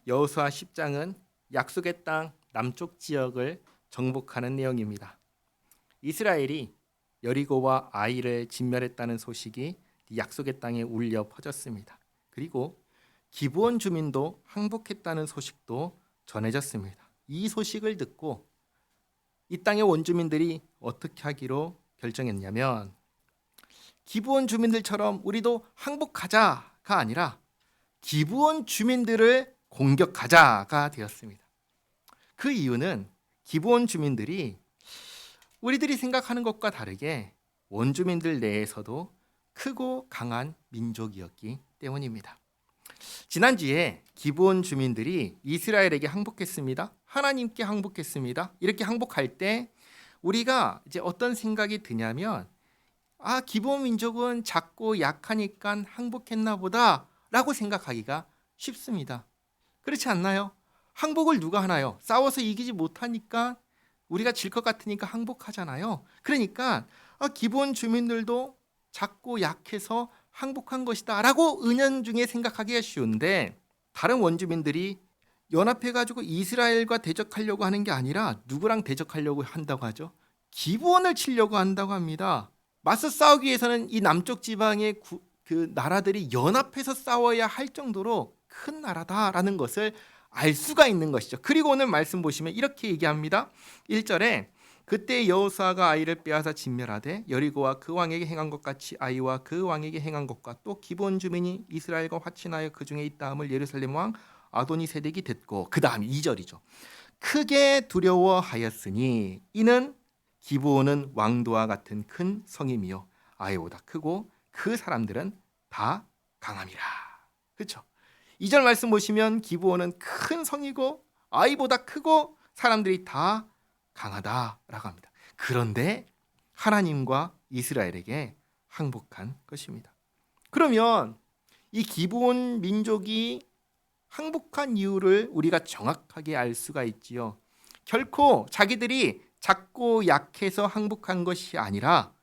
여호수아 10장은 약속의 땅 남쪽 지역을 정복하는 내용입니다. 이스라엘이 여리고와 아이를 진멸했다는 소식이 약속의 땅에 울려 퍼졌습니다. 그리고 기브온 주민도 항복했다는 소식도 전해졌습니다. 이 소식을 듣고 이 땅의 원주민들이 어떻게 하기로 결정했냐면 기브온 주민들처럼 우리도 항복하자가 아니라 기브온 주민들을 공격하자가 되었습니다. 그 이유는 기브온 주민들이 우리들이 생각하는 것과 다르게 원주민들 내에서도 크고 강한 민족이었기 때문입니다. 지난주에 기브온 주민들이 이스라엘에게 항복했습니다. 하나님께 항복했습니다. 이렇게 항복할 때 우리가 이제 어떤 생각이 드냐면 기브온 민족은 작고 약하니까 항복했나 보다라고 생각하기가 쉽습니다. 그렇지 않나요? 항복을 누가 하나요? 싸워서 이기지 못하니까 우리가 질 것 같으니까 항복하잖아요. 그러니까 기브온 주민들도 작고 약해서 항복한 것이다 라고 은연중에 생각하기가 쉬운데 다른 원주민들이 연합해가지고 이스라엘과 대적하려고 하는 게 아니라 누구랑 대적하려고 한다고 하죠? 기브온을 치려고 한다고 합니다. 맞서 싸우기 위해서는 이 남쪽 지방의 그 나라들이 연합해서 싸워야 할 정도로 큰 나라다라는 것을 알 수가 있는 것이죠. 그리고 오늘 말씀 보시면 이렇게 얘기합니다. 1절에 그때 여호수아가 아이를 빼앗아 진멸하되 여리고와 그 왕에게 행한 것 같이 아이와 그 왕에게 행한 것과 또 기브온 주민이 이스라엘과 화친하여 그 중에 있다함을 예루살렘 왕 아도니세덱이 듣고 그 다음 2절이죠. 크게 두려워하였으니 이는 기브온은 왕도와 같은 큰 성임이요 아이보다 크고 그 사람들은 다 강함이라. 그렇죠? 2절 말씀 보시면 기브온은 큰 성이고 아이보다 크고 사람들이 다 강하다라고 합니다. 그런데 하나님과 이스라엘에게 항복한 것입니다. 그러면 이 기브온 민족이 항복한 이유를 우리가 정확하게 알 수가 있지요. 결코 자기들이 작고 약해서 항복한 것이 아니라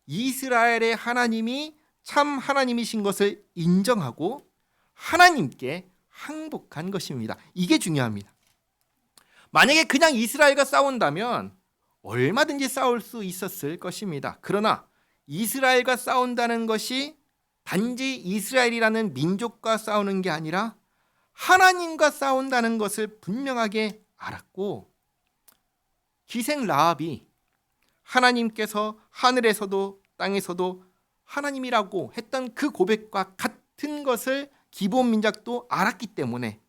이스라엘의 하나님이 참 하나님이신 것을 인정하고 하나님께 항복한 것입니다. 이게 중요합니다. 만약에 그냥 이스라엘과 싸운다면 얼마든지 싸울 수 있었을 것입니다. 그러나 이스라엘과 싸운다는 것이 단지 이스라엘이라는 민족과 싸우는 게 아니라 하나님과 싸운다는 것을 분명하게 알았고 기생 라합이 하나님께서 하늘에서도 땅에서도 하나님이라고 했던 그 고백과 같은 것을 기브온 민족도 알았기 때문에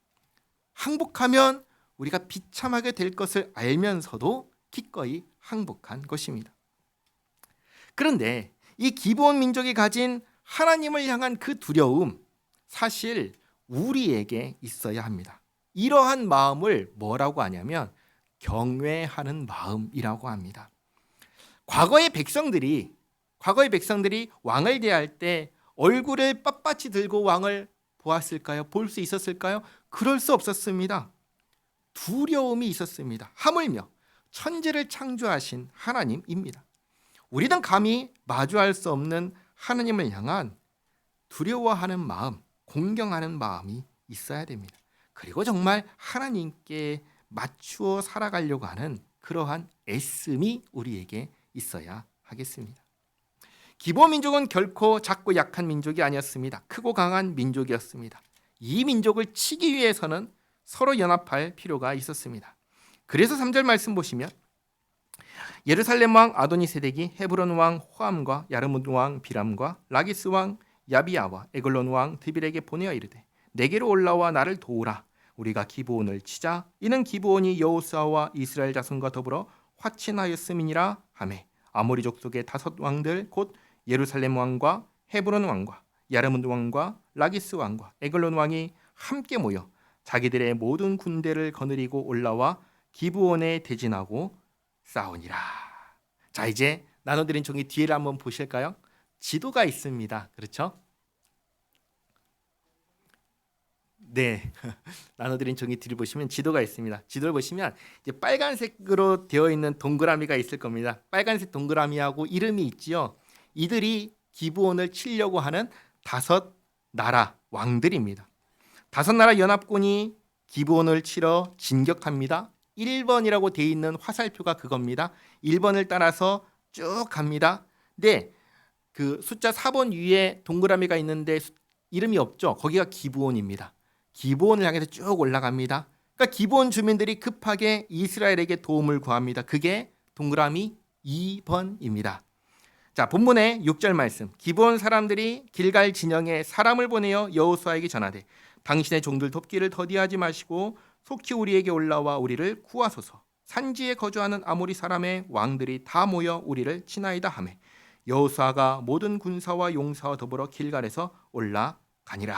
항복하면 우리가 비참하게 될 것을 알면서도 기꺼이 항복한 것입니다. 그런데 이 기브온 민족이 가진 하나님을 향한 그 두려움, 사실 우리에게 있어야 합니다. 이러한 마음을 뭐라고 하냐면 경외하는 마음이라고 합니다. 과거의 백성들이 왕을 대할 때 얼굴을 빳빳이 들고 왕을 보았을까요? 볼 수 있었을까요? 그럴 수 없었습니다. 두려움이 있었습니다. 하물며 천지를 창조하신 하나님입니다. 우리는 감히 마주할 수 없는 하나님을 향한 두려워하는 마음, 공경하는 마음이 있어야 됩니다. 그리고 정말 하나님께 맞추어 살아가려고 하는 그러한 애씀이 우리에게 있어야 하겠습니다. 기브온 민족은 결코 작고 약한 민족이 아니었습니다. 크고 강한 민족이었습니다. 이 민족을 치기 위해서는 서로 연합할 필요가 있었습니다. 그래서 3절 말씀 보시면 예루살렘 왕 아도니세덱이 헤브론 왕 호암과 야르문 왕 비람과 라기스 왕 야비야와 에글론 왕 드빌에게 보내어 이르되 내게로 올라와 나를 도우라. 우리가 기브온을 치자. 이는 기브온이 여호수아와 이스라엘 자손과 더불어 화친하였음이니라 하매 아모리 족속의 5 왕들 곧 예루살렘 왕과 헤브론 왕과 야르문 왕과 라기스 왕과 에글론 왕이 함께 모여 자기들의 모든 군대를 거느리고 올라와 기브온에 대진하고 싸우니라. 자, 이제 나눠드린 종이 뒤를 한번 보실까요? 지도가 있습니다. 그렇죠? 네, 나눠드린 종이 뒤를 보시면 지도가 있습니다. 지도를 보시면 이제 빨간색으로 되어 있는 동그라미가 있을 겁니다. 빨간색 동그라미하고 이름이 있지요. 이들이 기브온을 치려고 하는 5 나라 왕들입니다. 5 나라 연합군이 기브온을 치러 진격합니다. 1번이라고 돼 있는 화살표가 그겁니다. 1번을 따라서 쭉 갑니다. 네, 그 숫자 4번 위에 동그라미가 있는데 이름이 없죠. 거기가 기브온입니다. 기브온을 향해서 쭉 올라갑니다. 그러니까 기브온 주민들이 급하게 이스라엘에게 도움을 구합니다. 그게 동그라미 2번입니다. 자, 본문의 6절 말씀. 기브온 사람들이 길갈 진영에 사람을 보내어 여호수아에게 전하되 당신의 종들 돕기를 더디하지 마시고 속히 우리에게 올라와 우리를 구하소서. 산지에 거주하는 아모리 사람의 왕들이 다 모여 우리를 치나이다 하매 여호수아가 모든 군사와 용사와 더불어 길갈에서 올라가니라.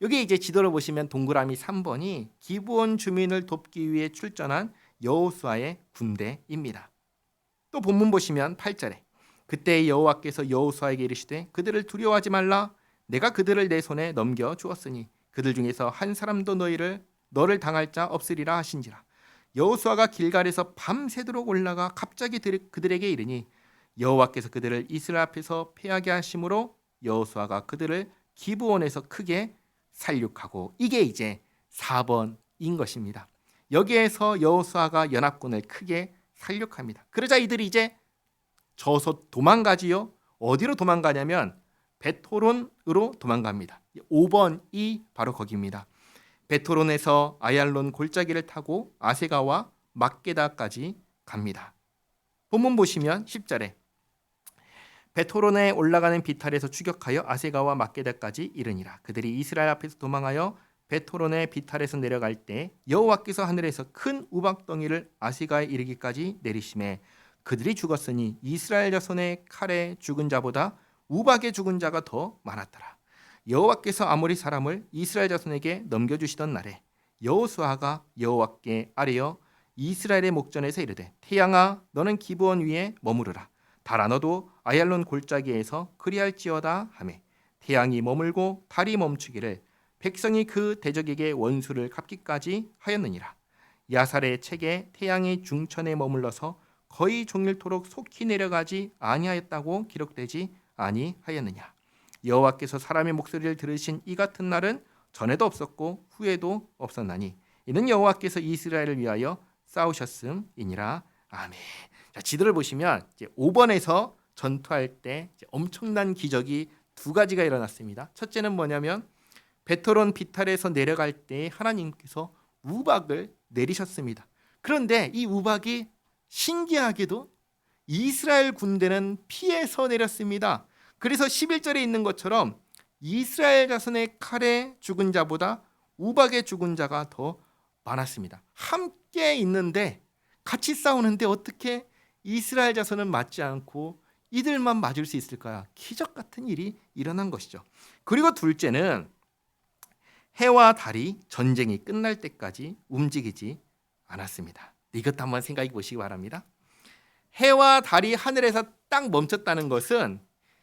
여기 이제 지도를 보시면 동그라미 3번이 기브온 주민을 돕기 위해 출전한 여호수아의 군대입니다. 또 본문 보시면 8절에 그때 여호와께서 여호수아에게 이르시되 그들을 두려워하지 말라. 내가 그들을 내 손에 넘겨 주었으니 그들 중에서 한 사람도 너를 당할 자 없으리라 하신지라. 여호수아가 길갈에서 밤새도록 올라가 갑자기 그들에게 이르니 여호와께서 그들을 이스라엘 앞에서 패하게 하심으로 여호수아가 그들을 기브온에서 크게 살육하고, 이게 이제 4번인 것입니다. 여기에서 여호수아가 연합군을 크게 살육합니다. 그러자 이들이 이제 져서 도망가지요. 어디로 도망가냐면 베토론으로 도망갑니다. 5번이 바로 거기입니다. 베토론에서 아얄론 골짜기를 타고 아세가와 막게다까지 갑니다. 본문 보시면 10절에 베토론에 올라가는 비탈에서 추격하여 아세가와 막게다까지 이르니라. 그들이 이스라엘 앞에서 도망하여 베토론의 비탈에서 내려갈 때 여호와께서 하늘에서 큰 우박덩이를 아세가에 이르기까지 내리심에 그들이 죽었으니 이스라엘 자손의 칼에 죽은 자보다 우박에 죽은 자가 더 많았더라. 여호와께서 아모리 사람을 이스라엘 자손에게 넘겨주시던 날에 여호수아가 여호와께 아뢰어 이스라엘의 목전에서 이르되 태양아 너는 기브온 위에 머무르라. 달아 너도 아얄론 골짜기에서 그리할지어다 하매 태양이 머물고 달이 멈추기를 백성이 그 대적에게 원수를 갚기까지 하였느니라. 야살의 책에 태양이 중천에 머물러서 거의 종일토록 속히 내려가지 아니하였다고 기록되지 아니하였느냐. 여호와께서 사람의 목소리를 들으신 이 같은 날은 전에도 없었고 후에도 없었나니 이는 여호와께서 이스라엘을 위하여 싸우셨음이니라. 아멘. 자, 지도를 보시면 이제 5번에서 전투할 때 이제 엄청난 기적이 두 가지가 일어났습니다. 첫째는 뭐냐면 베토론 비탈에서 내려갈 때 하나님께서 우박을 내리셨습니다. 그런데 이 우박이 신기하게도 이스라엘 군대는 피해서 내렸습니다. 그래서 11절에 있는 것처럼 이스라엘 자손의 칼에 죽은 자보다 우박에 죽은 자가 더 많았습니다. 함께 있는데 같이 싸우는데 어떻게 이스라엘 자손은 맞지 않고 이들만 맞을 수 있을까요? 기적 같은 일이 일어난 것이죠. 그리고 둘째는 해와 달이 전쟁이 끝날 때까지 움직이지 않았습니다. 이것도 한번 생각해 보시기 바랍니다. 해와 달이 하늘에서 딱 멈췄다는 것은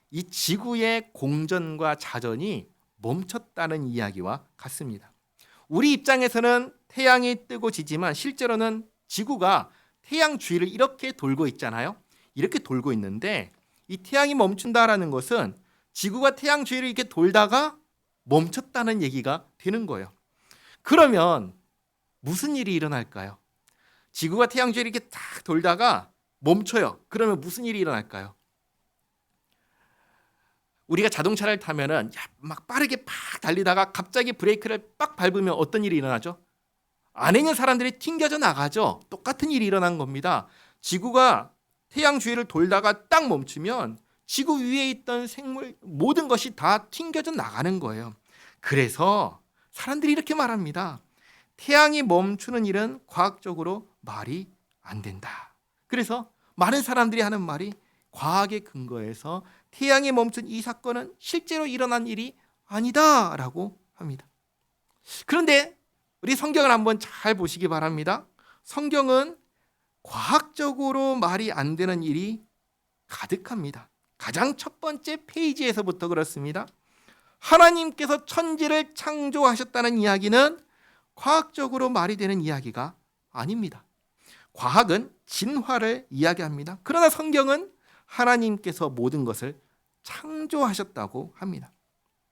이 지구의 공전과 자전이 멈췄다는 이야기와 같습니다. 우리 입장에서는 태양이 뜨고 지지만 실제로는 지구가 태양 주위를 이렇게 돌고 있잖아요. 이렇게 돌고 있는데 이 태양이 멈춘다라는 것은 지구가 태양 주위를 이렇게 돌다가 멈췄다는 얘기가 되는 거예요. 그러면 무슨 일이 일어날까요? 지구가 태양 주위를 이렇게 딱 돌다가 멈춰요. 그러면 무슨 일이 일어날까요? 우리가 자동차를 타면은 막 빠르게 팍 달리다가 갑자기 브레이크를 빡 밟으면 어떤 일이 일어나죠? 안에 있는 사람들이 튕겨져 나가죠. 똑같은 일이 일어난 겁니다. 지구가 태양 주위를 돌다가 딱 멈추면 지구 위에 있던 생물 모든 것이 다 튕겨져 나가는 거예요. 그래서 사람들이 이렇게 말합니다. 태양이 멈추는 일은 과학적으로 말이 안 된다. 그래서 많은 사람들이 하는 말이 과학의 근거에서 태양이 멈춘 이 사건은 실제로 일어난 일이 아니다라고 합니다. 그런데 우리 성경을 한번 잘 보시기 바랍니다. 성경은 과학적으로 말이 안 되는 일이 가득합니다. 가장 첫 번째 페이지에서부터 그렇습니다. 하나님께서 천지를 창조하셨다는 이야기는 과학적으로 말이 되는 이야기가 아닙니다. 과학은 진화를 이야기합니다. 그러나 성경은 하나님께서 모든 것을 창조하셨다고 합니다.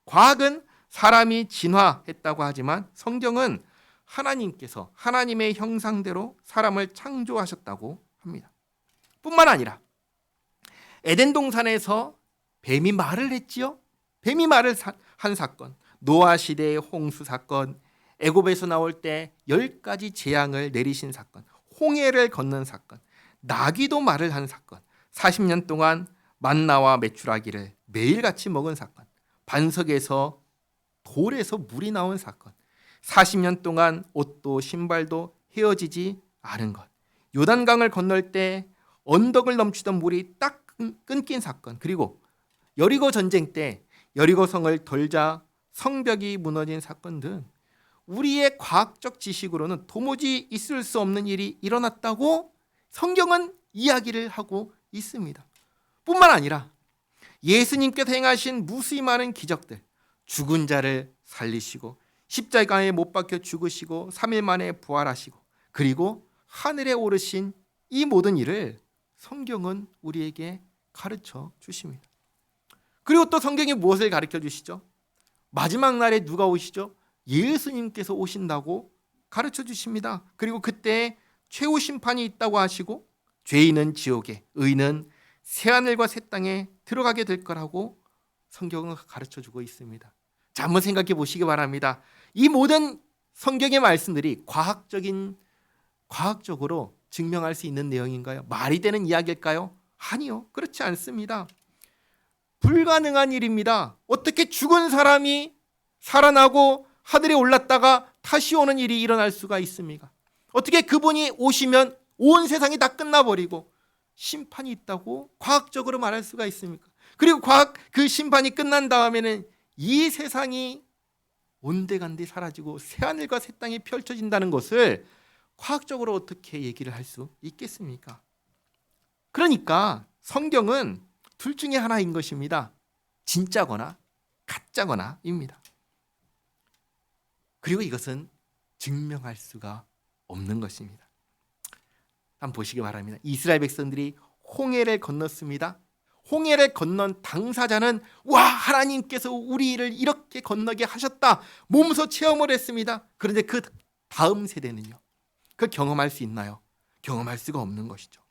과학은 사람이 진화했다고 하지만 성경은 하나님께서 하나님의 형상대로 사람을 창조하셨다고 합니다. 뿐만 아니라 에덴 동산에서 뱀이 말을 했지요. 뱀이 말을 한 사건, 노아 시대의 홍수 사건, 애굽에서 나올 때 10가지 재앙을 내리신 사건, 홍해를 건넌 사건, 나귀도 말을 한 사건, 40년 동안 만나와 메추라기를 매일같이 먹은 사건, 반석에서 돌에서 물이 나온 사건, 40년 동안 옷도 신발도 헤어지지 않은 것, 요단강을 건널 때 언덕을 넘치던 물이 딱 끊긴 사건, 그리고 여리고 전쟁 때 여리고 성을 돌자 성벽이 무너진 사건 등 우리의 과학적 지식으로는 도무지 있을 수 없는 일이 일어났다고 성경은 이야기를 하고 있습니다. 뿐만 아니라 예수님께서 행하신 무수히 많은 기적들, 죽은 자를 살리시고 십자가에 못 박혀 죽으시고 3일 만에 부활하시고 그리고 하늘에 오르신 이 모든 일을 성경은 우리에게 가르쳐 주십니다. 그리고 또 성경이 무엇을 가르쳐 주시죠? 마지막 날에 누가 오시죠? 예수님께서 오신다고 가르쳐 주십니다. 그리고 그때 최후 심판이 있다고 하시고 죄인은 지옥에, 의인은 새하늘과 새 땅에 들어가게 될 거라고 성경은 가르쳐 주고 있습니다. 자, 한번 생각해 보시기 바랍니다. 이 모든 성경의 말씀들이 과학적으로 증명할 수 있는 내용인가요? 말이 되는 이야기일까요? 아니요, 그렇지 않습니다. 불가능한 일입니다. 어떻게 죽은 사람이 살아나고 하늘에 올랐다가 다시 오는 일이 일어날 수가 있습니까? 어떻게 그분이 오시면 온 세상이 다 끝나버리고 심판이 있다고 과학적으로 말할 수가 있습니까? 그리고 그 심판이 끝난 다음에는 이 세상이 온데간데 사라지고 새하늘과 새 땅이 펼쳐진다는 것을 과학적으로 어떻게 얘기를 할 수 있겠습니까? 그러니까 성경은 둘 중에 하나인 것입니다. 진짜거나 가짜거나입니다. 그리고 이것은 증명할 수가 없는 것입니다. 한번 보시기 바랍니다. 이스라엘 백성들이 홍해를 건넜습니다. 홍해를 건넌 당사자는 와, 하나님께서 우리를 이렇게 건너게 하셨다, 몸소 체험을 했습니다. 그런데 그 다음 세대는요, 그걸 경험할 수 있나요? 경험할 수가 없는 것이죠.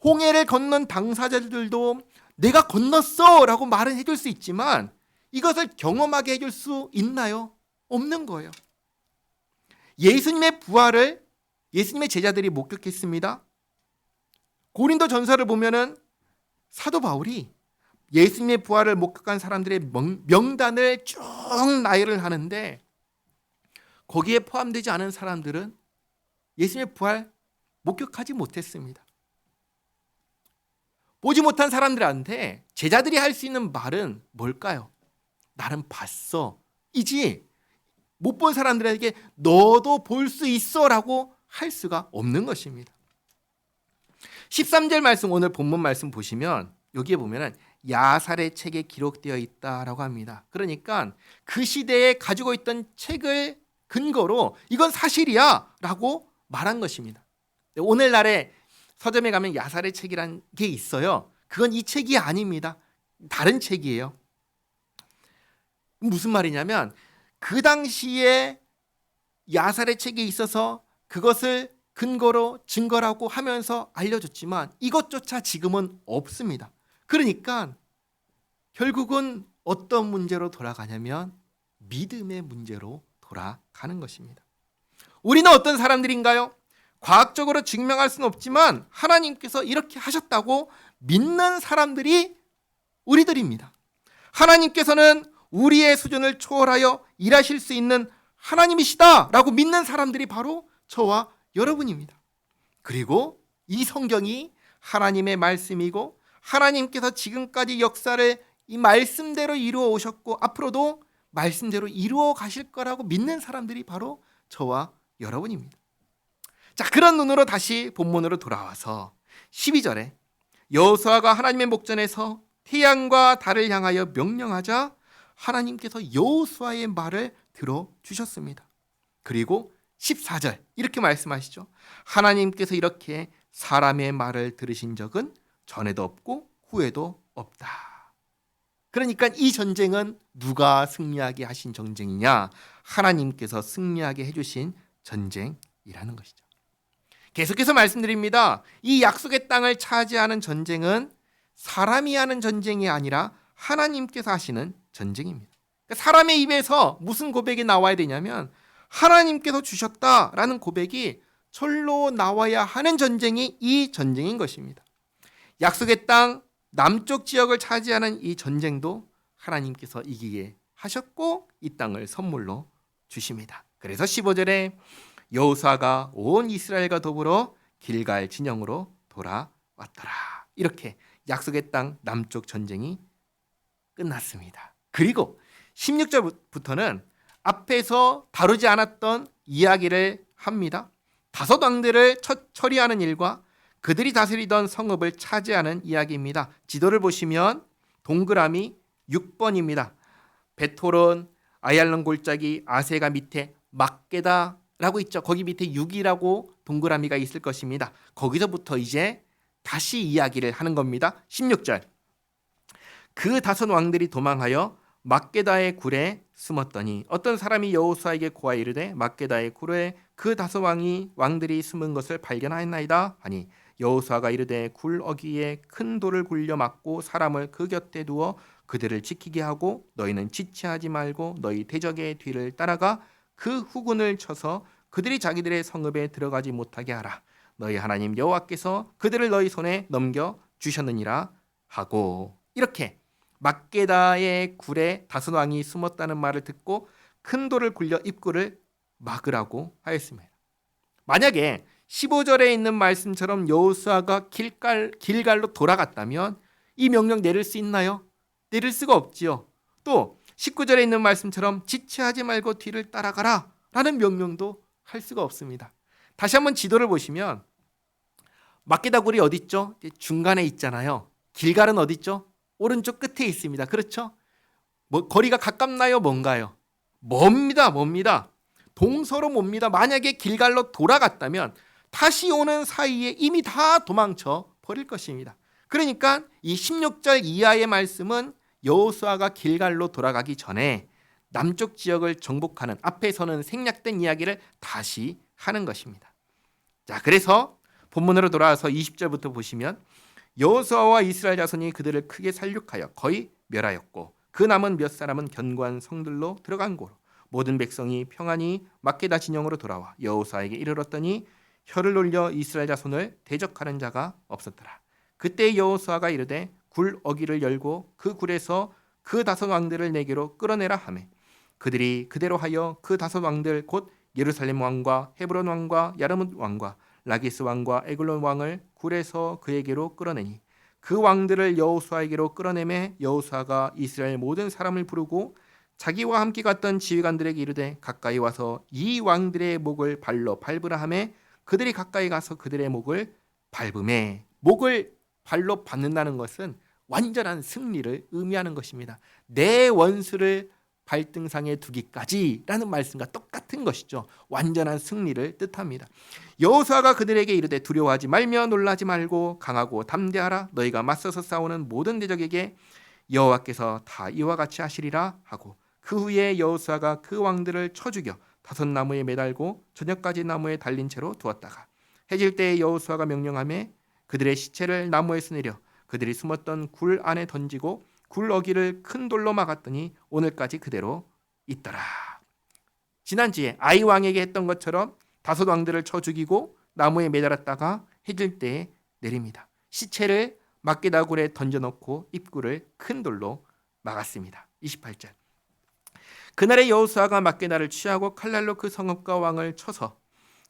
홍해를 건넌 당사자들도 내가 건넜어 라고 말은 해줄 수 있지만 이것을 경험하게 해줄 수 있나요? 없는 거예요. 예수님의 부활을 예수님의 제자들이 목격했습니다. 고린도 전서를 보면은 사도 바울이 예수님의 부활을 목격한 사람들의 명단을 쭉 나열을 하는데 거기에 포함되지 않은 사람들은 예수님의 부활 목격하지 못했습니다. 보지 못한 사람들한테 제자들이 할 수 있는 말은 뭘까요? 나는 봤어 이지 못 본 사람들에게 너도 볼 수 있어 라고 할 수가 없는 것입니다. 13절 말씀, 오늘 본문 말씀 보시면 여기에 보면은 야살의 책에 기록되어 있다라고 합니다. 그러니까 그 시대에 가지고 있던 책을 근거로 이건 사실이야 라고 말한 것입니다. 오늘날에 서점에 가면 야살의 책이라는 게 있어요. 그건 이 책이 아닙니다. 다른 책이에요. 무슨 말이냐면 그 당시에 야살의 책이 있어서 그것을 근거로 증거라고 하면서 알려줬지만 이것조차 지금은 없습니다. 그러니까 결국은 어떤 문제로 돌아가냐면 믿음의 문제로 돌아가는 것입니다. 우리는 어떤 사람들인가요? 과학적으로 증명할 수는 없지만 하나님께서 이렇게 하셨다고 믿는 사람들이 우리들입니다. 하나님께서는 우리의 수준을 초월하여 일하실 수 있는 하나님이시다라고 믿는 사람들이 바로 저와 여러분입니다. 그리고 이 성경이 하나님의 말씀이고 하나님께서 지금까지 역사를 이 말씀대로 이루어 오셨고 앞으로도 말씀대로 이루어 가실 거라고 믿는 사람들이 바로 저와 여러분입니다. 자, 그런 눈으로 다시 본문으로 돌아와서 12절에 여호수아가 하나님의 목전에서 태양과 달을 향하여 명령하자 하나님께서 여호수아의 말을 들어주셨습니다. 그리고 14절 이렇게 말씀하시죠. 하나님께서 이렇게 사람의 말을 들으신 적은 전에도 없고 후에도 없다. 그러니까 이 전쟁은 누가 승리하게 하신 전쟁이냐? 하나님께서 승리하게 해주신 전쟁이라는 것이죠. 계속해서 말씀드립니다. 이 약속의 땅을 차지하는 전쟁은 사람이 하는 전쟁이 아니라 하나님께서 하시는 전쟁입니다. 그러니까 사람의 입에서 무슨 고백이 나와야 되냐면 하나님께서 주셨다라는 고백이 절로 나와야 하는 전쟁이 이 전쟁인 것입니다. 약속의 땅 남쪽 지역을 차지하는 이 전쟁도 하나님께서 이기게 하셨고 이 땅을 선물로 주십니다. 그래서 15절에 여호수아가 온 이스라엘과 더불어 길갈 진영으로 돌아왔더라. 이렇게 약속의 땅 남쪽 전쟁이 끝났습니다. 그리고 16절부터는 앞에서 다루지 않았던 이야기를 합니다. 다섯 왕들을 처리하는 일과 그들이 다스리던 성읍을 차지하는 이야기입니다. 지도를 보시면 동그라미 6번입니다. 베토론, 아얄론 골짜기, 아세가 밑에 막게다라고 있죠. 거기 밑에 6이라고 동그라미가 있을 것입니다. 거기서부터 이제 다시 이야기를 하는 겁니다. 16절. 그 다섯 왕들이 도망하여 막게다의 굴에 숨었더니 어떤 사람이 여호수아에게 고하여 이르되 막게다의 굴에 그 다섯 왕들이 숨은 것을 발견하였나이다 하니 여호수아가 이르되 굴 어귀에 큰 돌을 굴려 막고 사람을 그 곁에 두어 그들을 지키게 하고 너희는 지체하지 말고 너희 대적의 뒤를 따라가 그 후군을 쳐서 그들이 자기들의 성읍에 들어가지 못하게 하라. 너희 하나님 여호와께서 그들을 너희 손에 넘겨 주셨느니라 하고 이렇게 막게다의 굴에 다섯 왕이 숨었다는 말을 듣고 큰 돌을 굴려 입구를 막으라고 하였습니다. 만약에 15절에 있는 말씀처럼 여호수아가 길갈로 돌아갔다면 이 명령 내릴 수 있나요? 내릴 수가 없지요. 또 19절에 있는 말씀처럼 지체하지 말고 뒤를 따라가라 라는 명령도 할 수가 없습니다. 다시 한번 지도를 보시면 막게다 굴이 어디 있죠? 중간에 있잖아요. 길갈은 어디 있죠? 오른쪽 끝에 있습니다. 그렇죠? 거리가 가깝나요? 뭔가요? 멉니다. 동서로 멉니다. 만약에 길갈로 돌아갔다면 다시 오는 사이에 이미 다 도망쳐 버릴 것입니다. 그러니까 이 16절 이하의 말씀은 여호수아가 길갈로 돌아가기 전에 남쪽 지역을 정복하는 앞에서는 생략된 이야기를 다시 하는 것입니다. 자, 그래서 본문으로 돌아와서 20절부터 보시면 여호수아와 이스라엘 자손이 그들을 크게 살육하여 거의 멸하였고 그 남은 몇 사람은 견고한 성들로 들어간 고로 모든 백성이 평안히 막게다 진영으로 돌아와 여호수아에게 이르렀더니 혀를 놀려 이스라엘 자손을 대적하는 자가 없었더라. 그때 여호수아가 이르되 굴 어귀를 열고 그 굴에서 그 다섯 왕들을 내게로 끌어내라 하매 그들이 그대로 하여 그 다섯 왕들 곧 예루살렘 왕과 헤브론 왕과 야르뭇 왕과 라기스 왕과 에글론 왕을 굴에서 그에게로 끌어내니 그 왕들을 여호수아에게로 끌어내매 여호수아가 이스라엘 모든 사람을 부르고 자기와 함께 갔던 지휘관들에게 이르되 가까이 와서 이 왕들의 목을 발로 밟으라 하매 그들이 가까이 가서 그들의 목을 밟음에 목을 발로 밟는다는 것은 완전한 승리를 의미하는 것입니다. 내 원수를 발등상에 두기까지라는 말씀과 똑같은 것이죠. 완전한 승리를 뜻합니다. 여호수아가 그들에게 이르되 두려워하지 말며 놀라지 말고 강하고 담대하라. 너희가 맞서서 싸우는 모든 대적에게 여호와께서 다 이와 같이 하시리라 하고 그 후에 여호수아가 그 왕들을 쳐 죽여 다섯 나무에 매달고 저녁까지 나무에 달린 채로 두었다가 해질 때에 여호수아가 명령하매 그들의 시체를 나무에서 내려 그들이 숨었던 굴 안에 던지고 굴 어귀를 큰 돌로 막았더니 오늘까지 그대로 있더라. 지난주에 아이 왕에게 했던 것처럼 다섯 왕들을 쳐 죽이고 나무에 매달았다가 해질 때에 내립니다. 시체를 막게다 굴에 던져놓고 입구를 큰 돌로 막았습니다. 28절. 그날에 여호수아가 막게다를 취하고 칼날로 그 성읍과 왕을 쳐서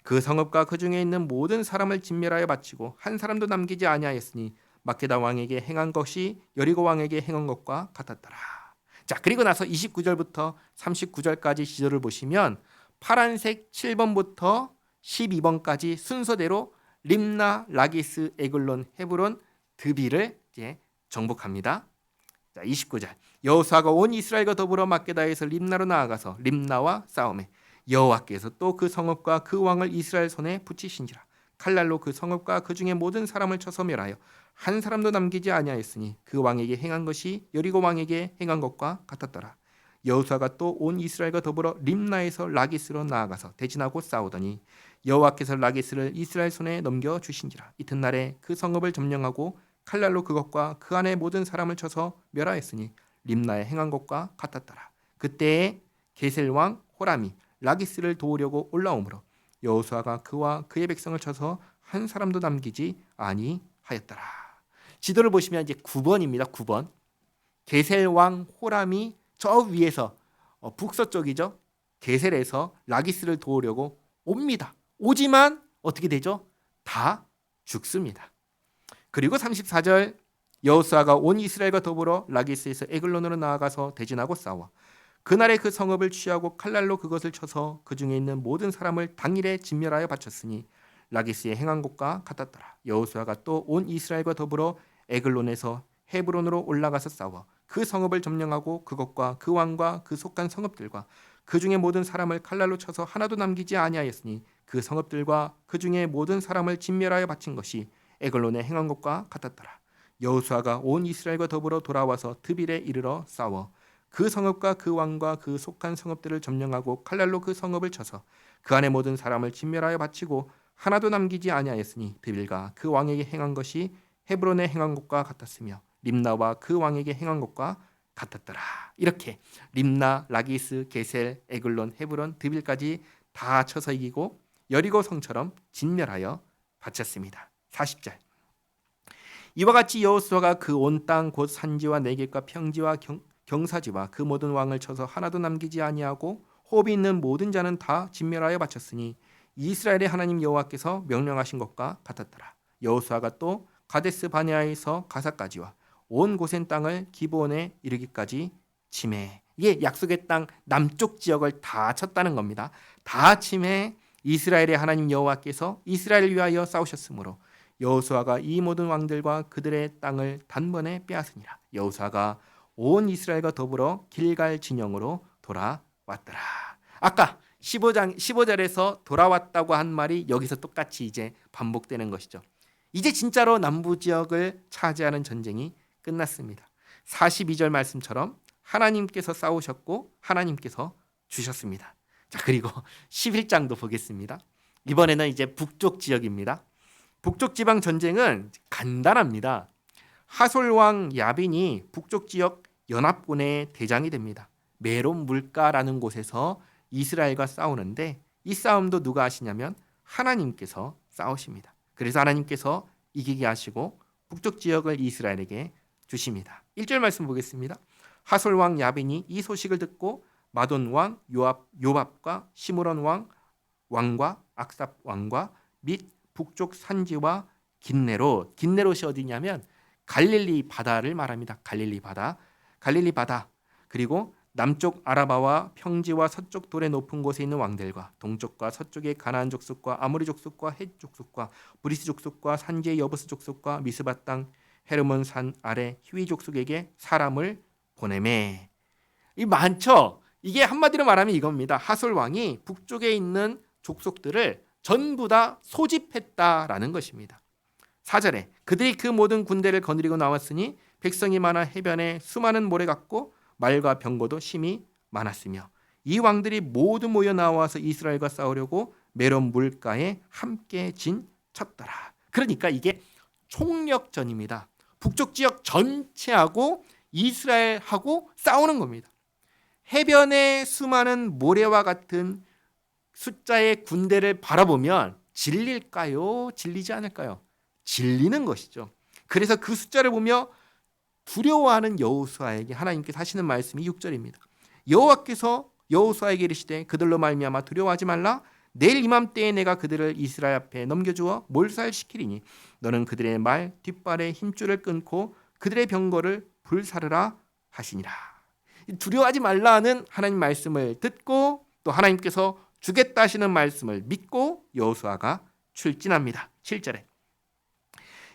그 성읍과 그 중에 있는 모든 사람을 진멸하여 바치고 한 사람도 남기지 아니하였으니 막게다 왕에게 행한 것이 여리고 왕에게 행한 것과 같았더라. 자, 그리고 나서 29절부터 39절까지 지도를 보시면 파란색 7번부터 12번까지 순서대로 림나, 라기스, 에글론, 헤브론, 드비를 이제 정복합니다. 자, 29절. 여호수아가 온 이스라엘과 더불어 막게다에서 림나로 나아가서 림나와 싸움에 여호와께서 또 그 성읍과 그 왕을 이스라엘 손에 붙이신지라. 칼날로 그 성읍과 그 중에 모든 사람을 쳐서 멸하여 한 사람도 남기지 아니하였으니 그 왕에게 행한 것이 여리고 왕에게 행한 것과 같았더라. 여호수아가 또 온 이스라엘과 더불어 림나에서 라기스로 나아가서 대진하고 싸우더니 여호와께서 라기스를 이스라엘 손에 넘겨 주신지라. 이튿날에 그 성읍을 점령하고 칼날로 그것과 그 안에 모든 사람을 쳐서 멸하였으니 림나에 행한 것과 같았더라. 그때에 게셀 왕 호람이 라기스를 도우려고 올라오므로 여호수아가 그와 그의 백성을 쳐서 한 사람도 남기지 아니하였더라. 지도를 보시면 이제 9번입니다. 9번. 게셀 왕 호람이 저 위에서 북서쪽이죠. 게셀에서 라기스를 도우려고 옵니다. 오지만 어떻게 되죠? 다 죽습니다. 그리고 34절 여호수아가 온 이스라엘과 더불어 라기스에서 에글론으로 나아가서 대진하고 싸워 그날에 그 성읍을 취하고 칼날로 그것을 쳐서 그 중에 있는 모든 사람을 당일에 진멸하여 바쳤으니 라기스의 행한 것과 같았더라. 여호수아가 또 온 이스라엘과 더불어 에글론에서 헤브론으로 올라가서 싸워 그 성읍을 점령하고 그것과 그 왕과 그 속한 성읍들과 그 중에 모든 사람을 칼날로 쳐서 하나도 남기지 아니하였으니 그 성읍들과 그 중에 모든 사람을 진멸하여 바친 것이 에글론에 행한 것과 같았더라. 여호수아가 온 이스라엘과 더불어 돌아와서 드빌에 이르러 싸워 그 성읍과 그 왕과 그 속한 성읍들을 점령하고 칼날로 그 성읍을 쳐서 그 안에 모든 사람을 진멸하여 바치고 하나도 남기지 아니하였으니 드빌과 그 왕에게 행한 것이 헤브론에 행한 것과 같았으며 림나와 그 왕에게 행한 것과 같았더라. 이렇게 림나, 라기스, 게셀, 에글론, 헤브론, 드빌까지 다 쳐서 이기고 여리고 성처럼 진멸하여 바쳤습니다. 40절. 이와 같이 여호수아가 그 온 땅 곧 산지와 내겝과 평지와 경사지와 그 모든 왕을 쳐서 하나도 남기지 아니하고 호흡이 있는 모든 자는 다 진멸하여 바쳤으니 이스라엘의 하나님 여호와께서 명령하신 것과 같았더라. 여호수아가 또 가데스 바네아에서 가사까지와 온 고센 땅을 기브온에 이르기까지 침해. 이게 약속의 땅 남쪽 지역을 다 쳤다는 겁니다. 다 침해. 이스라엘의 하나님 여호와께서 이스라엘을 위하여 싸우셨으므로 여호수아가 이 모든 왕들과 그들의 땅을 단번에 빼앗으니라. 여호수아가 온 이스라엘과 더불어 길갈 진영으로 돌아왔더라. 아까 15절에서 돌아왔다고 한 말이 여기서 똑같이 이제 반복되는 것이죠. 이제 진짜로 남부 지역을 차지하는 전쟁이 끝났습니다. 42절 말씀처럼 하나님께서 싸우셨고 하나님께서 주셨습니다. 자, 그리고 11장도 보겠습니다. 이번에는 이제 북쪽 지역입니다. 북쪽 지방 전쟁은 간단합니다. 하솔 왕 야빈이 북쪽 지역 연합군의 대장이 됩니다. 메론 물가라는 곳에서 이스라엘과 싸우는데 이 싸움도 누가 하시냐면 하나님께서 싸우십니다. 그래서 하나님께서 이기게 하시고 북쪽 지역을 이스라엘에게 주십니다. 1절 말씀 보겠습니다. 하솔 왕 야빈이 이 소식을 듣고 마돈 왕 요밥과 시므론 왕과 악삽 왕과 및 북쪽 산지와 긴네롯이 어디냐면 갈릴리 바다를 말합니다. 갈릴리 바다 그리고 남쪽 아라바와 평지와 서쪽 돌의 높은 곳에 있는 왕들과 동쪽과 서쪽의 가나안 족속과 아모리 족속과 헷 족속과 브리스 족속과 산지의 여부스 족속과 미스바 땅 헤르몬 산 아래 히위 족속에게 사람을 보내매. 이 많죠. 이게 한마디로 말하면 이겁니다. 하솔 왕이 북쪽에 있는 족속들을 전부 다 소집했다라는 것입니다. 4절에 그들이 그 모든 군대를 거느리고 나왔으니 백성이 많아 해변에 수많은 모래 같고 말과 병거도 심히 많았으며 이 왕들이 모두 모여 나와서 이스라엘과 싸우려고 메론 물가에 함께 쳤더라. 그러니까 이게 총력전입니다. 북쪽 지역 전체하고 이스라엘하고 싸우는 겁니다. 해변에 수많은 모래와 같은 숫자의 군대를 바라보면 질릴까요? 질리지 않을까요? 질리는 것이죠. 그래서 그 숫자를 보며 두려워하는 여호수아에게 하나님께서 하시는 말씀이 6절입니다. 여호와께서 여호수아에게 이르시되 그들로 말미암아 두려워하지 말라. 내일 이맘때에 내가 그들을 이스라엘 앞에 넘겨주어 몰살시키리니 너는 그들의 말 뒷발에 힘줄을 끊고 그들의 병거를 불사르라 하시니라. 두려워하지 말라는 하나님 말씀을 듣고 또 하나님께서 주겠다 하시는 말씀을 믿고 여호수아가 출진합니다. 7절에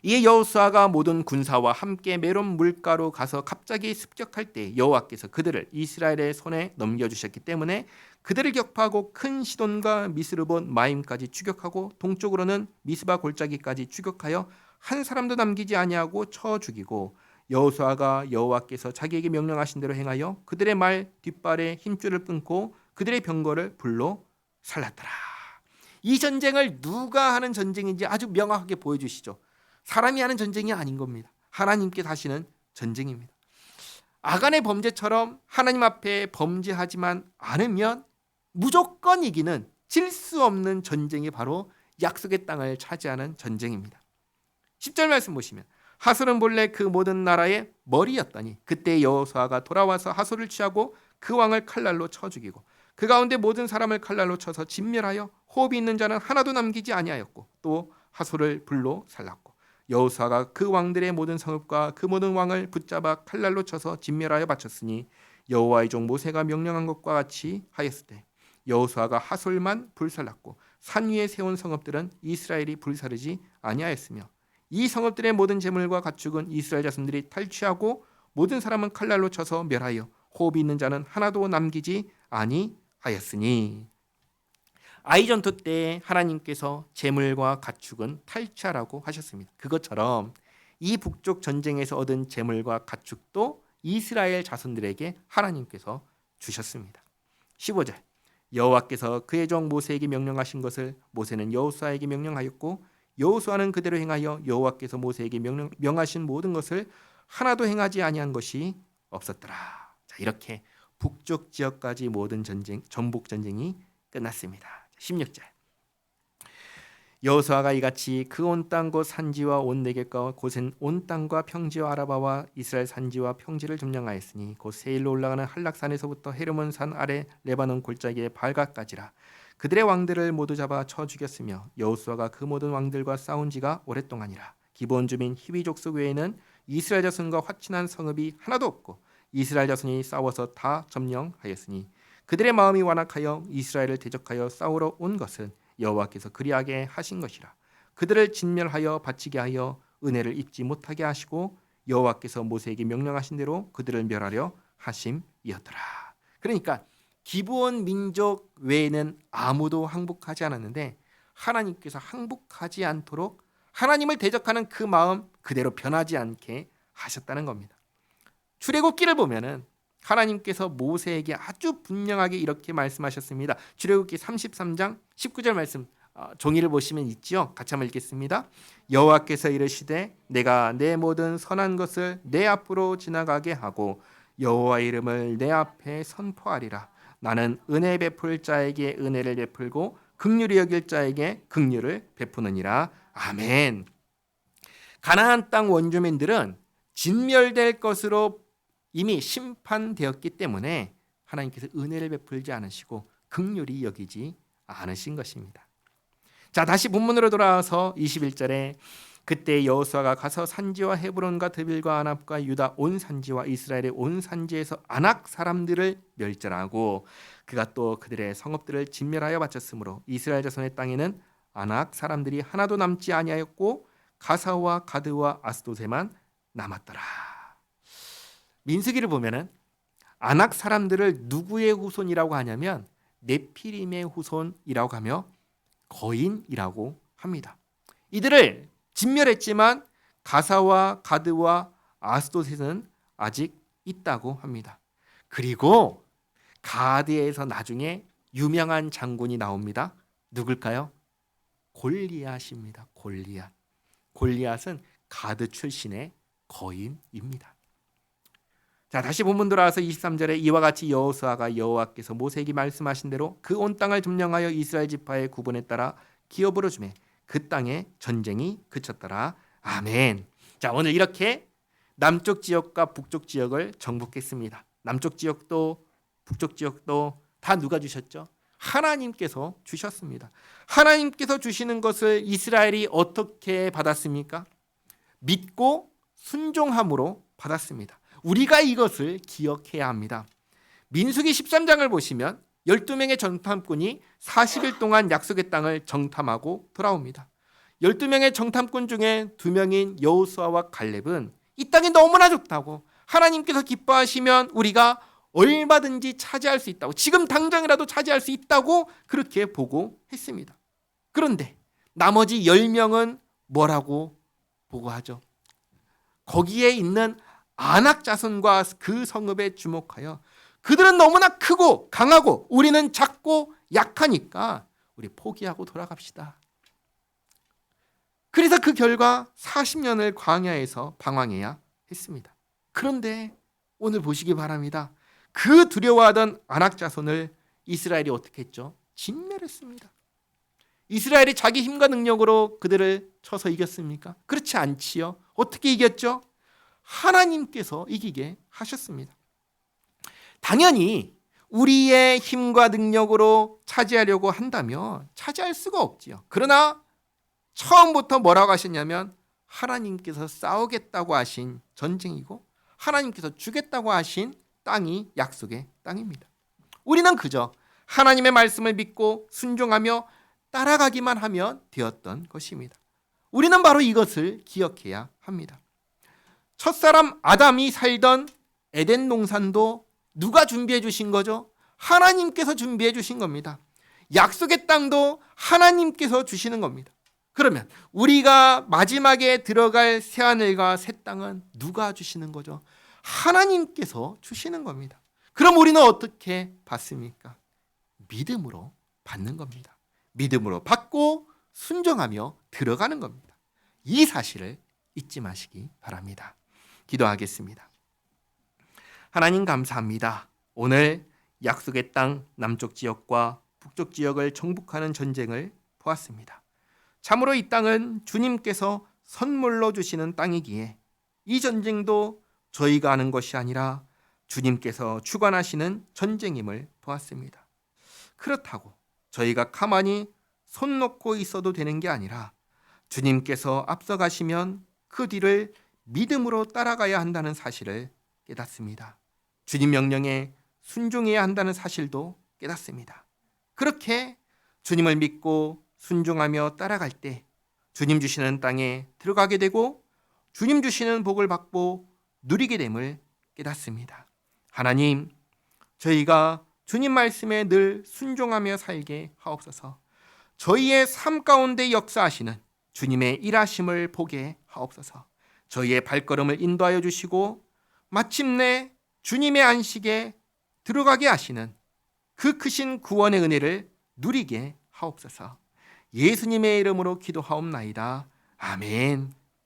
이에 여호수아가 모든 군사와 함께 메론 물가로 가서 갑자기 습격할 때 여호와께서 그들을 이스라엘의 손에 넘겨주셨기 때문에 그들을 격파하고 큰 시돈과 미스르본 마임까지 추격하고 동쪽으로는 미스바 골짜기까지 추격하여 한 사람도 남기지 아니하고 쳐 죽이고 여호수아가 여호와께서 자기에게 명령하신 대로 행하여 그들의 말 뒷발에 힘줄을 끊고 그들의 병거를 불로 살랐더라. 이 전쟁을 누가 하는 전쟁인지 아주 명확하게 보여주시죠. 사람이 하는 전쟁이 아닌 겁니다. 하나님께서 하시는 전쟁입니다. 아간의 범죄처럼 하나님 앞에 범죄하지만 않으면 무조건 이기는 질 수 없는 전쟁이 바로 약속의 땅을 차지하는 전쟁입니다. 10절 말씀 보시면 하솔은 본래 그 모든 나라의 머리였더니 그때 여호수아가 돌아와서 하솔을 취하고 그 왕을 칼날로 쳐 죽이고 그 가운데 모든 사람을 칼날로 쳐서 진멸하여 호흡이 있는 자는 하나도 남기지 아니하였고 또 하솔을 불로 살랐고 여호수아가 그 왕들의 모든 성읍과 그 모든 왕을 붙잡아 칼날로 쳐서 진멸하여 바쳤으니 여호와의 종 모세가 명령한 것과 같이 하였을 때 여호수아가 하솔만 불살랐고 산 위에 세운 성읍들은 이스라엘이 불사르지 아니하였으며 이 성읍들의 모든 재물과 가축은 이스라엘 자손들이 탈취하고 모든 사람은 칼날로 쳐서 멸하여 호흡이 있는 자는 하나도 남기지 아니하였으니. 아이 전투 때 하나님께서 재물과 가축은 탈취하라고 하셨습니다. 그것처럼 이 북쪽 전쟁에서 얻은 재물과 가축도 이스라엘 자손들에게 하나님께서 주셨습니다. 15절 여호와께서 그의 종 모세에게 명령하신 것을 모세는 여호수아에게 명령하였고 여호수아는 그대로 행하여 여호와께서 모세에게 명하신 모든 것을 하나도 행하지 아니한 것이 없었더라. 자, 이렇게 북쪽 지역까지 모든 전복 전쟁이 끝났습니다. 16절 여호수아가 이같이 그 온 땅 곧 산지와 온 내겝과 곧은 온 땅과 평지와 아라바와 이스라엘 산지와 평지를 점령하였으니 곧 세일로 올라가는 한락산에서부터 헤르몬 산 아래 레바논 골짜기의 발각까지라. 그들의 왕들을 모두 잡아 쳐 죽였으며 여호수아가 그 모든 왕들과 싸운 지가 오랫동안이라. 기브온 주민 히위 족속 외에는 이스라엘 자손과 화친한 성읍이 하나도 없고 이스라엘 자손이 싸워서 다 점령하였으니 그들의 마음이 완악하여 이스라엘을 대적하여 싸우러 온 것은 여호와께서 그리하게 하신 것이라. 그들을 진멸하여 바치게 하여 은혜를 입지 못하게 하시고 여호와께서 모세에게 명령하신 대로 그들을 멸하려 하심이었더라. 그러니까 기브온 민족 외에는 아무도 항복하지 않았는데 하나님께서 항복하지 않도록 하나님을 대적하는 그 마음 그대로 변하지 않게 하셨다는 겁니다. 출애굽기를 보면은 하나님께서 모세에게 아주 분명하게 이렇게 말씀하셨습니다. 출애굽기 33장 19절 말씀 종이를 보시면 있지요. 같이 한번 읽겠습니다. 여호와께서 이르시되 내가 내 모든 선한 것을 내 앞으로 지나가게 하고 여호와의 이름을 내 앞에 선포하리라. 나는 은혜 베풀 자에게 은혜를 베풀고 긍휼히 여길 자에게 긍휼을 베푸느니라. 아멘. 가나안 땅 원주민들은 진멸될 것으로 이미 심판되었기 때문에 하나님께서 은혜를 베풀지 않으시고 긍휼히 여기지 않으신 것입니다. 자, 다시 본문으로 돌아와서 21절에 그때 여호수아가 가서 산지와 헤브론과 드빌과 아납과 유다 온 산지와 이스라엘의 온 산지에서 아낙 사람들을 멸절하고 그가 또 그들의 성읍들을 진멸하여 바쳤으므로 이스라엘 자손의 땅에는 아낙 사람들이 하나도 남지 아니하였고 가사와 가드와 아스도세만 남았더라. 민수기를 보면은 아낙 사람들을 누구의 후손이라고 하냐면 네피림의 후손이라고 하며 거인이라고 합니다. 이들을 진멸했지만 가사와 가드와 아스도셋은 아직 있다고 합니다. 그리고 가드에서 나중에 유명한 장군이 나옵니다. 누굴까요? 골리앗입니다. 골리앗은 가드 출신의 거인입니다. 자, 다시 본문 돌아와서 23절에 이와 같이 여호수아가 여호와께서 모세에게 말씀하신 대로 그 온 땅을 점령하여 이스라엘 지파의 구분에 따라 기업으로 주매 그 땅에 전쟁이 그쳤더라. 아멘. 자, 오늘 이렇게 남쪽 지역과 북쪽 지역을 정복했습니다. 남쪽 지역도 북쪽 지역도 다 누가 주셨죠? 하나님께서 주셨습니다. 하나님께서 주시는 것을 이스라엘이 어떻게 받았습니까? 믿고 순종함으로 받았습니다. 우리가 이것을 기억해야 합니다. 민수기 13장을 보시면 12명의 정탐꾼이 40일 동안 약속의 땅을 정탐하고 돌아옵니다. 12명의 정탐꾼 중에 2명인 여호수아와 갈렙은 이 땅이 너무나 좋다고, 하나님께서 기뻐하시면 우리가 얼마든지 차지할 수 있다고, 지금 당장이라도 차지할 수 있다고 그렇게 보고했습니다. 그런데 나머지 10명은 뭐라고 보고하죠? 거기에 있는 아낙 자손과 그 성읍에 주목하여 그들은 너무나 크고 강하고 우리는 작고 약하니까 우리 포기하고 돌아갑시다. 그래서 그 결과 40년을 광야에서 방황해야 했습니다. 그런데 오늘 보시기 바랍니다. 그 두려워하던 아낙 자손을 이스라엘이 어떻게 했죠? 진멸했습니다. 이스라엘이 자기 힘과 능력으로 그들을 쳐서 이겼습니까? 그렇지 않지요. 어떻게 이겼죠? 하나님께서 이기게 하셨습니다. 당연히 우리의 힘과 능력으로 차지하려고 한다면 차지할 수가 없지요. 그러나 처음부터 뭐라고 하셨냐면 하나님께서 싸우겠다고 하신 전쟁이고 하나님께서 주겠다고 하신 땅이 약속의 땅입니다. 우리는 그저 하나님의 말씀을 믿고 순종하며 따라가기만 하면 되었던 것입니다. 우리는 바로 이것을 기억해야 합니다. 첫사람 아담이 살던 에덴 동산도 누가 준비해 주신 거죠? 하나님께서 준비해 주신 겁니다. 약속의 땅도 하나님께서 주시는 겁니다. 그러면 우리가 마지막에 들어갈 새하늘과 새 땅은 누가 주시는 거죠? 하나님께서 주시는 겁니다. 그럼 우리는 어떻게 받습니까? 믿음으로 받는 겁니다. 믿음으로 받고 순종하며 들어가는 겁니다. 이 사실을 잊지 마시기 바랍니다. 기도하겠습니다. 하나님 감사합니다. 오늘 약속의 땅 남쪽 지역과 북쪽 지역을 정복하는 전쟁을 보았습니다. 참으로 이 땅은 주님께서 선물로 주시는 땅이기에 이 전쟁도 저희가 하는 것이 아니라 주님께서 주관하시는 전쟁임을 보았습니다. 그렇다고 저희가 가만히 손 놓고 있어도 되는 게 아니라 주님께서 앞서가시면 그 뒤를 믿음으로 따라가야 한다는 사실을 깨닫습니다. 주님 명령에 순종해야 한다는 사실도 깨닫습니다. 그렇게 주님을 믿고 순종하며 따라갈 때 주님 주시는 땅에 들어가게 되고 주님 주시는 복을 받고 누리게 됨을 깨닫습니다. 하나님, 저희가 주님 말씀에 늘 순종하며 살게 하옵소서. 저희의 삶 가운데 역사하시는 주님의 일하심을 보게 하옵소서. 저희의 발걸음을 인도하여 주시고 마침내 주님의 안식에 들어가게 하시는 그 크신 구원의 은혜를 누리게 하옵소서. 예수님의 이름으로 기도하옵나이다. 아멘.